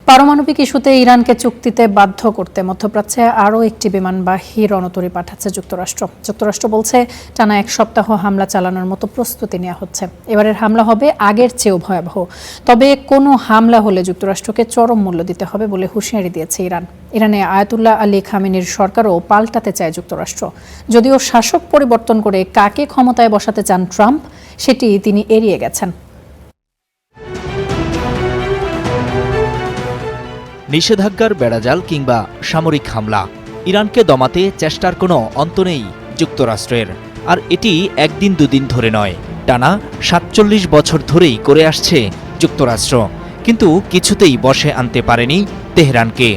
পারমাণবিক ইস্যুতে ইরানকে চুক্তিতে বাধ্য করতে মধ্যপ্রাচ্যে আরও একটি বিমানবাহী রণতরী পাঠাচ্ছে যুক্তরাষ্ট্র। যুক্তরাষ্ট্র বলছে টানা এক সপ্তাহ হামলা চালানোর মতো প্রস্তুতি নেওয়া হচ্ছে। এবারের হামলা হবে আগের চেয়েও ভয়াবহ। তবে কোনো হামলা হলে যুক্তরাষ্ট্রকে চরম মূল্য দিতে হবে বলে হুঁশিয়ারি দিয়েছে ইরান। ইরানে আয়াতুল্লাহ আলী খামেনির সরকারও পাল্টাতে চায় যুক্তরাষ্ট্র। যদিও শাসক পরিবর্তন করে কাকে ক্ষমতায় বসাতে চান ট্রাম্প, সেটি তিনি এড়িয়ে গেছেন। নিষেধাজ্ঞার বেড়াজাল কিংবা সামরিক হামলা, ইরানকে দমাতে চেষ্টার কোনো অন্ত নেই যুক্তরাষ্ট্রের। আর এটি একদিন দুদিন ধরে নয়, টানা ৪৭ বছর ধরেই করে আসছে যুক্তরাষ্ট্র। কিন্তু কিছুতেই বশে আনতে পারেনি তেহরানকে।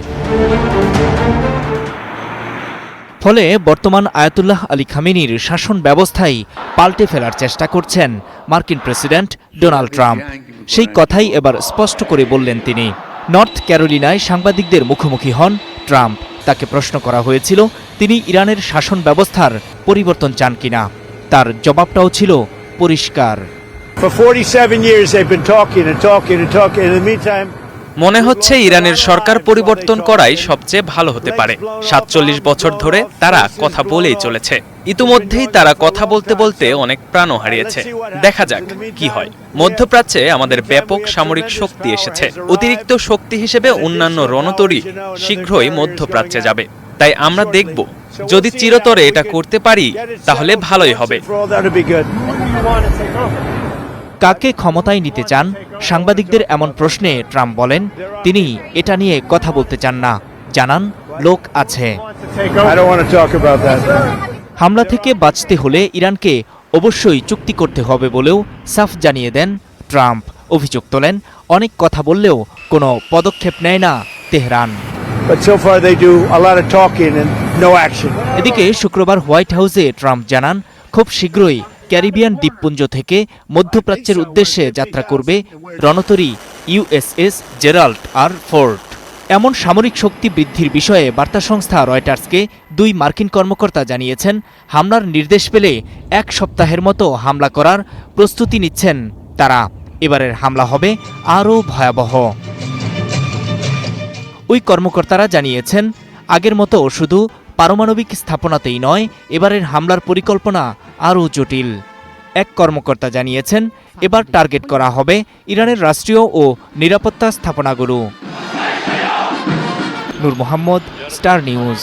ফলে বর্তমান আয়াতুল্লাহ আলী খামেনির শাসন ব্যবস্থাই পাল্টে ফেলার চেষ্টা করছেন মার্কিন প্রেসিডেন্ট ডোনাল্ড ট্রাম্প। সেই কথাই এবার স্পষ্ট করে বললেন তিনি। নর্থ ক্যারোলিনায় সাংবাদিকদের মুখোমুখি হন ট্রাম্প। তাকে প্রশ্ন করা হয়েছিল তিনি ইরানের শাসন ব্যবস্থার পরিবর্তন চান কিনা। তার জবাবটাও ছিল পরিষ্কার। মনে হচ্ছে ইরানের সরকার পরিবর্তন করাই সবচেয়ে ভালো হতে পারে। ৪৭ বছর ধরে তারা কথা বলেই চলেছে। ইতিমধ্যেই তারা কথা বলতে বলতে অনেক প্রাণও হারিয়েছে। দেখা যাক কি হয়। মধ্যপ্রাচ্যে আমাদের ব্যাপক সামরিক শক্তি এসেছে। অতিরিক্ত শক্তি হিসেবে অন্যান্য রণতরী শীঘ্রই মধ্যপ্রাচ্যে যাবে। তাই আমরা দেখব, যদি চিরতরে এটা করতে পারি তাহলে ভালোই হবে। কাকে ক্ষমতায় নিতে চান? সাংবাদিকদের এমন প্রশ্নে ট্রাম্প বলেন তিনি এটা নিয়ে কথা বলতে চান না, জানান লোক আছে। হামলা থেকে বাঁচতে হলে ইরানকে অবশ্যই চুক্তি করতে হবে বলেও সাফ জানিয়ে দেন ট্রাম্প। অভিযোগ তোলেন অনেক কথা বললেও কোনো পদক্ষেপ নেয় না তেহরান। এদিকে শুক্রবার হোয়াইট হাউসে ট্রাম্প জানান খুব শীঘ্রই ক্যারিবিয়ান দ্বীপপুঞ্জ থেকে মধ্যপ্রাচ্যের উদ্দেশ্যে যাত্রা করবে রণতরী ইউএসএস জেরাল্ড আর ফোর্ড। এমন সামরিক শক্তি বৃদ্ধির বিষয়ে বার্তা সংস্থা রয়টার্সকে দুই মার্কিন কর্মকর্তা জানিয়েছেন হামলার নির্দেশ পেলে এক সপ্তাহের মতো হামলা করার প্রস্তুতি নিচ্ছেন তারা। এবারের হামলা হবে আরও ভয়াবহ। ওই কর্মকর্তারা জানিয়েছেন আগের মতো শুধু পারমাণবিক স্থাপনাতেই নয়, এবারের হামলার পরিকল্পনা আরও জটিল। এক কর্মকর্তা জানিয়েছেন এবার টার্গেট করা হবে ইরানের রাষ্ট্রীয় ও নিরাপত্তা স্থাপনাগুলো। নূর মোহাম্মদ, স্টার নিউজ।